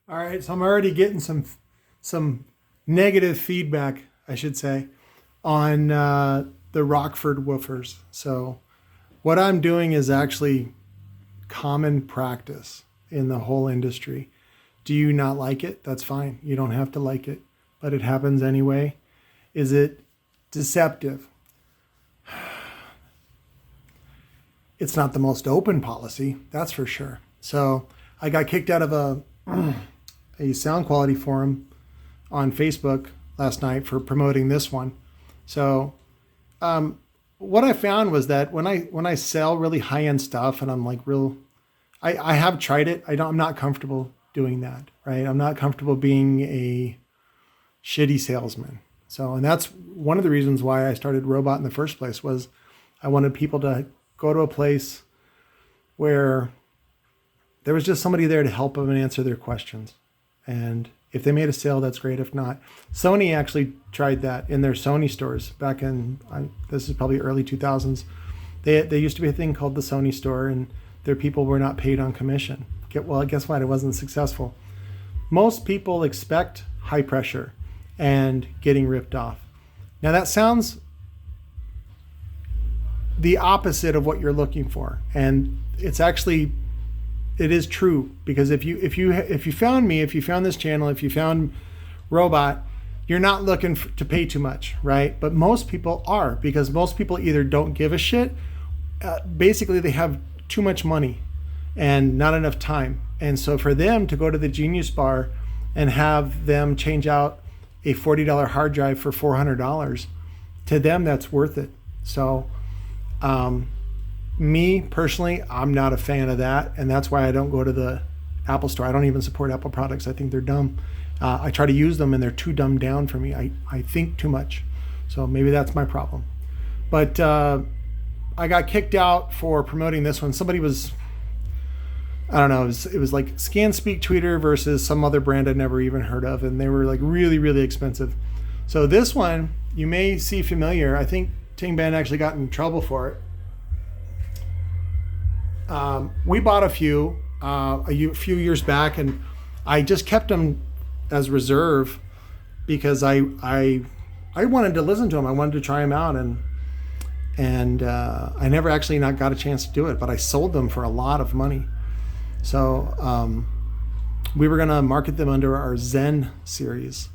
All right, so I'm already getting some negative feedback, I should say, on the Rockford woofers. So what I'm doing is actually common practice in the whole industry. Do you not like it? That's fine. You don't have to like it, but it happens anyway. Is it deceptive? It's not the most open policy, that's for sure. So I got kicked out of a sound quality forum on Facebook last night for promoting this one. So what I found was that when I sell really high end stuff and I'm like I have tried it. I'm not comfortable doing that, right? I'm not comfortable being a shitty salesman. So, and that's one of the reasons why I started Robot in the first place was I wanted people to go to a place where there was just somebody there to help them and answer their questions. And if they made a sale, that's great. If not, Sony actually tried that in their Sony stores back in, this is probably early 2000s. They used to be a thing called the Sony store, and their people were not paid on commission. Well, guess what? It wasn't successful. Most people expect high pressure and getting ripped off. Now that sounds the opposite of what you're looking for, and it's actually, it is true, because if you found me, if you found this channel, if you found Robot, you're not looking to pay too much, right? But most people are, because most people either don't give a shit, basically they have too much money and not enough time, and so for them to go to the Genius Bar and have them change out a $40 hard drive for $400, to them that's worth it. So me personally, I'm not a fan of that, and that's why I don't go to the Apple store. I don't even support Apple products. I think they're dumb. I try to use them and they're too dumbed down for me. I think too much. So maybe that's my problem. But I got kicked out for promoting this one. Somebody was, I don't know, it was like ScanSpeak Tweeter versus some other brand I'd never even heard of, and they were like really, really expensive. So this one, you may see familiar. I think Tingband actually got in trouble for it. We bought a few years back, and I just kept them as reserve because I wanted to listen to them. I wanted to try them out, and I never actually not got a chance to do it, but I sold them for a lot of money. So we were going to market them under our Zen series,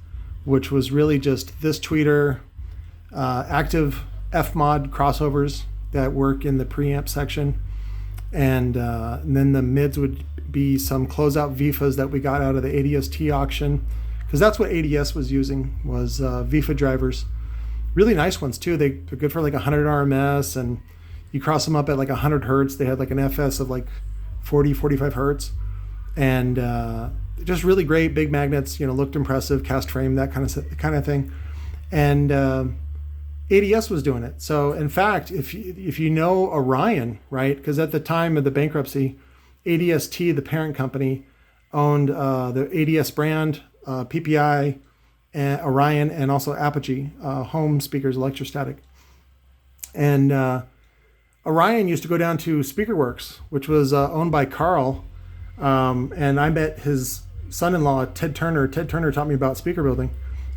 which was really just this tweeter, active Fmod crossovers that work in the preamp section. And then the mids would be some closeout VIFAs that we got out of the ADST auction, because that's what ADS was using, was VIFA drivers. Really nice ones too. They're good for like 100 RMS, and you cross them up at like 100 hertz. They had like an FS of like 40, 45 hertz, and just really great big magnets. Looked impressive, cast frame, that kind of thing. And ADS was doing it. So in fact, if you know Orion, right? Because at the time of the bankruptcy, ADST, the parent company, owned the ADS brand, PPI, and Orion, and also Apogee, home speakers, electrostatic. And Orion used to go down to Speakerworks, which was owned by Carl. And I met his son-in-law, Ted Turner. Ted Turner taught me about speaker building,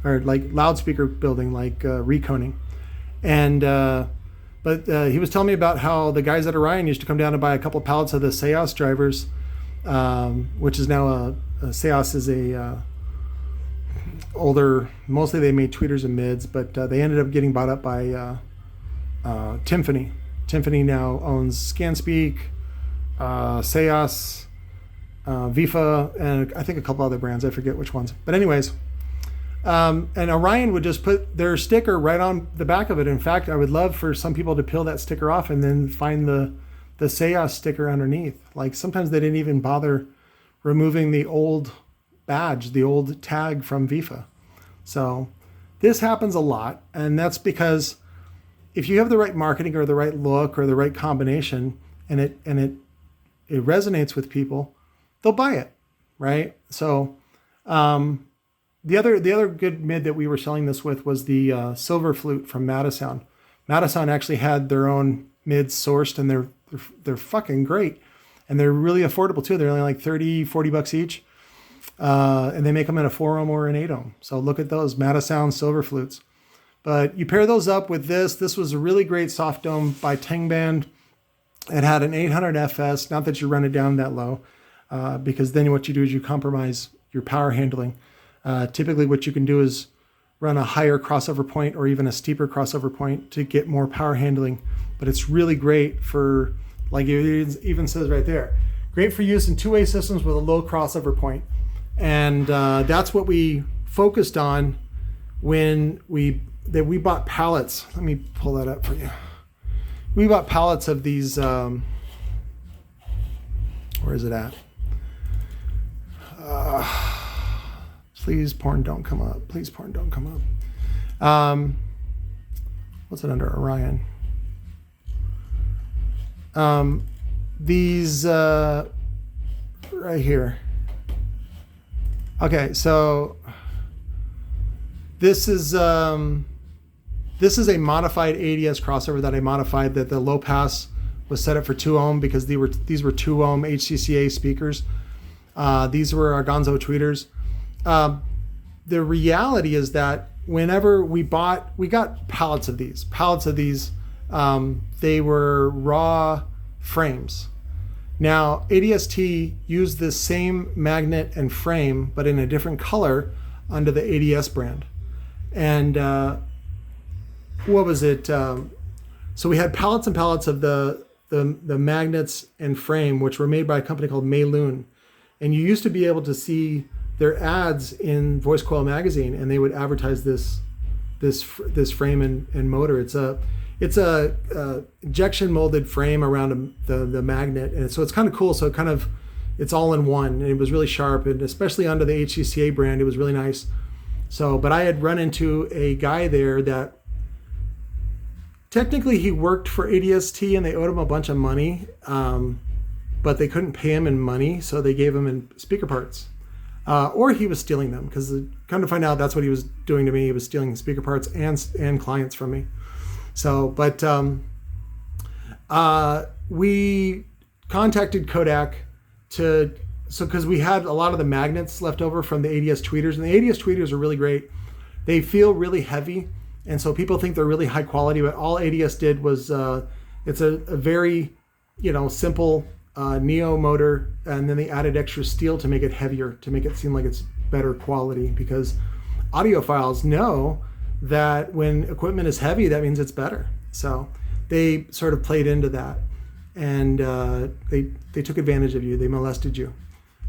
or like loudspeaker building, like reconing. And but he was telling me about how the guys at Orion used to come down and buy a couple of pallets of the Seos drivers, which is now Seos is a older. Mostly they made tweeters and mids, but they ended up getting bought up by Timpani. Timpani now owns ScanSpeak, Seos, VIFA, and I think a couple other brands. I forget which ones. But anyways. And Orion would just put their sticker right on the back of it. In fact, I would love for some people to peel that sticker off and then find the Seos sticker underneath. Like sometimes they didn't even bother removing the old badge, the old tag from VIFA. So this happens a lot, and that's because if you have the right marketing or the right look or the right combination, and it resonates with people, they'll buy it, right? So the other good mid that we were selling this with was the Silver Flute from Matasound. Matasound actually had their own mids sourced, and they're fucking great, and they're really affordable too. They're only like $30-$40 each. And they make them in a 4 ohm or an 8 ohm. So look at those Sound silver flutes. But you pair those up with this. This was a really great soft dome by Tengband. It had an 800 FS. Not that you run it down that low, because then what you do is you compromise your power handling. Typically what you can do is run a higher crossover point or even a steeper crossover point to get more power handling. But it's really great for, like it even says right there, great for use in two-way systems with a low crossover point. And that's what we focused on when we bought pallets. Let me pull that up for you. We bought pallets of these, where is it at? Please porn don't come up. Please porn don't come up. What's it under? Orion. These right here. Okay, so this is a modified ADS crossover that I modified, that the low pass was set up for 2 ohm because these were 2 ohm HCCA speakers. These were our Gonzo tweeters. The reality is that whenever we got pallets of these. They were raw frames. Now, ADST used this same magnet and frame, but in a different color under the ADS brand. And what was it? So we had pallets and pallets of the magnets and frame, which were made by a company called Mayloon. And you used to be able to see their ads in Voice Coil magazine, and they would advertise this frame and motor. It's a injection molded frame around the magnet, and so it's kind of cool. So it's all in one, and it was really sharp, and especially under the HCCA brand, it was really nice. So, but I had run into a guy there that technically he worked for ADST, and they owed him a bunch of money, but they couldn't pay him in money, so they gave him in speaker parts. Or he was stealing them, because come to find out, that's what he was doing to me. He was stealing speaker parts and clients from me. So, but we contacted Kodak because we had a lot of the magnets left over from the ADS tweeters, and the ADS tweeters are really great. They feel really heavy, and so people think they're really high quality, but all ADS did was it's a very simple Neo motor, and then they added extra steel to make it heavier, to make it seem like it's better quality, because audiophiles know that when equipment is heavy, that means it's better. So they sort of played into that, and they took advantage of you. They molested you.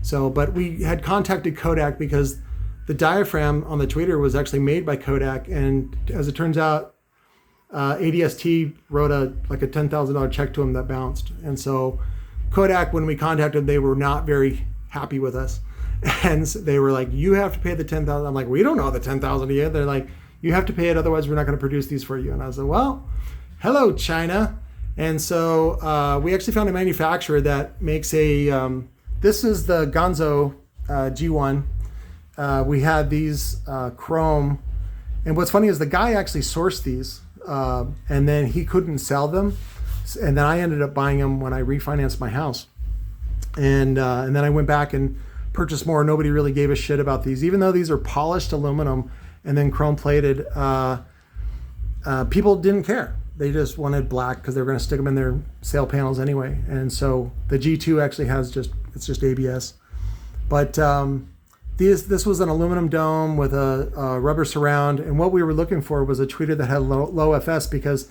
So, but we had contacted Kodak because the diaphragm on the tweeter was actually made by Kodak, and as it turns out, ADST wrote a $10,000 check to him that bounced. And so Kodak, when we contacted them, they were not very happy with us, and they were like, "You have to pay the $10,000." I'm like, "We don't know the $10,000 yet." They're like, "You have to pay it, otherwise we're not going to produce these for you." And I was like, "Well, hello, China." And so we actually found a manufacturer that makes this is the Gonzo G1. We had these chrome, and what's funny is the guy actually sourced these, and then he couldn't sell them, and then I ended up buying them when I refinanced my house, and then I went back and purchased more. Nobody really gave a shit about these, even though these are polished aluminum and then chrome plated. People didn't care. They just wanted black because they were going to stick them in their sail panels anyway. And so the G2 actually has it's just ABS. But this was an aluminum dome with a rubber surround. And what we were looking for was a tweeter that had low FS, because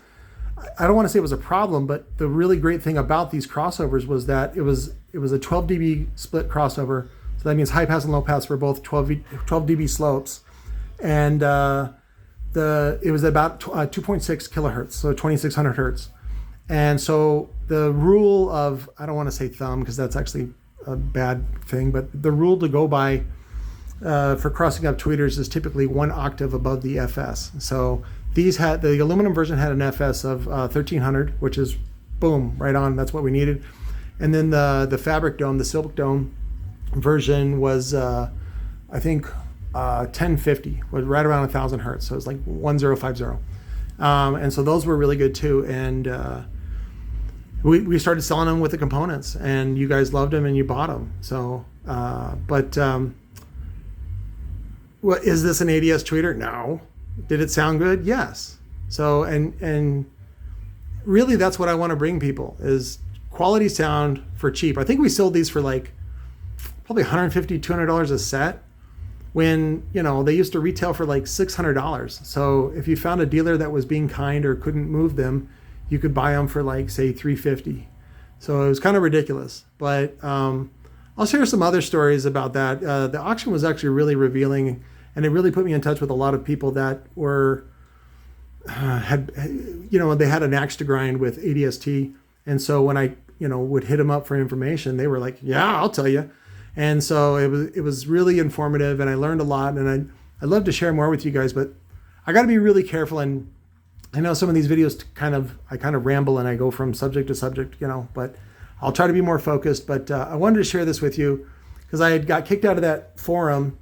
I don't want to say it was a problem, but the really great thing about these crossovers was that it was a 12 dB split crossover. So that means high pass and low pass for both 12 dB slopes. And it was about 2.6 kilohertz, so 2600 hertz. And so the rule of, I don't want to say thumb because that's actually a bad thing, but the rule to go by for crossing up tweeters is typically 1 octave above the FS. So the aluminum version had an FS of 1300, which is boom, right on. That's what we needed. And then the fabric dome, the silk dome version was, I think, 1050, was right around 1000 hertz. So it's like 1050. And so those were really good too. And we started selling them with the components, and you guys loved them and you bought them. So, but Well, is this an ADS tweeter? No. Did it sound good? Yes. So, and really that's what I want to bring people is quality sound for cheap. I think we sold these for like probably $150, $200 a set when, you know, they used to retail for like $600. So if you found a dealer that was being kind or couldn't move them, you could buy them for like, say, $350. So it was kind of ridiculous. But I'll share some other stories about that. The auction was actually really revealing, and it really put me in touch with a lot of people that were, they had an axe to grind with ADST. And so when I, would hit them up for information, they were like, yeah, I'll tell you. And so it was really informative, and I learned a lot, and I'd love to share more with you guys, but I got to be really careful. And I know some of these videos I kind of ramble and I go from subject to subject, but I'll try to be more focused. But I wanted to share this with you because I had got kicked out of that forum.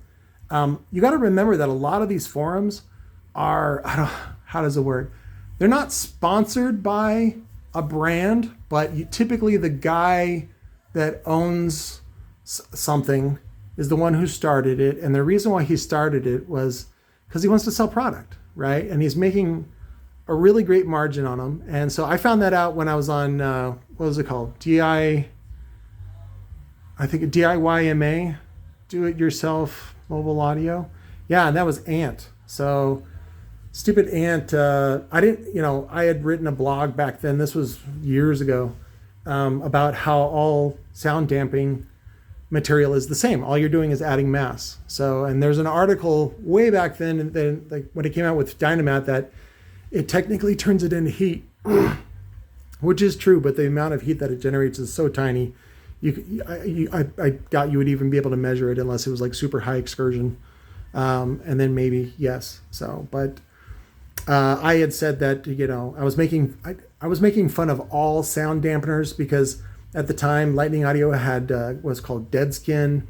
You got to remember that a lot of these forums are, how does it work? They're not sponsored by a brand, but typically the guy that owns something is the one who started it. And the reason why he started it was because he wants to sell product, right? And he's making a really great margin on them. And so I found that out when I was on, what was it called? I think DIYMA, Do It Yourself Mobile Audio. Yeah, and that was Ant. So stupid Ant, I had written a blog back then, this was years ago, about how all sound damping material is the same. All you're doing is adding mass. So, and there's an article way back then, and then like when it came out with Dynamat, that it technically turns it into heat, which is true, but the amount of heat that it generates is so tiny. I doubt you would even be able to measure it unless it was like super high excursion. And then maybe, yes. So, but I had said that, I was making fun of all sound dampeners because at the time Lightning Audio had what's called Dead Skin,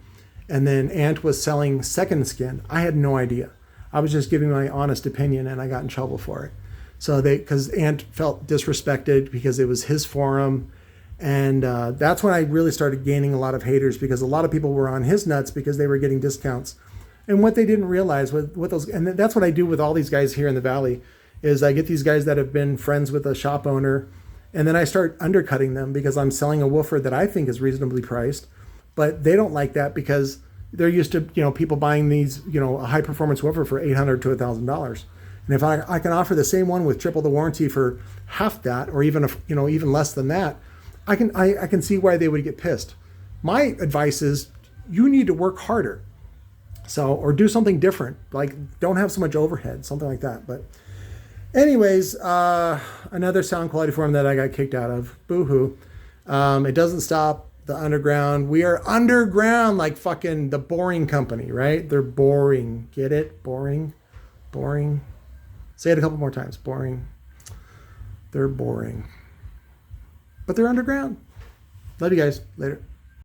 and then Ant was selling Second Skin. I had no idea. I was just giving my honest opinion, and I got in trouble for it. So because Ant felt disrespected because it was his forum. And that's when I really started gaining a lot of haters, because a lot of people were on his nuts because they were getting discounts. And what they didn't realize with those, and that's what I do with all these guys here in the Valley, is I get these guys that have been friends with a shop owner, and then I start undercutting them because I'm selling a woofer that I think is reasonably priced, but they don't like that because they're used to, people buying these, a high performance woofer for $800 to $1,000. And if I can offer the same one with triple the warranty for half that, or even even less than that, I can see why they would get pissed. My advice is you need to work harder. So, or do something different, like don't have so much overhead, something like that. But anyways, another sound quality forum that I got kicked out of, boo-hoo. It doesn't stop the underground. We are underground like fucking the Boring Company, right? They're boring. Get it? Boring. Say it a couple more times. Boring. They're boring. But they're underground. Love you guys. Later.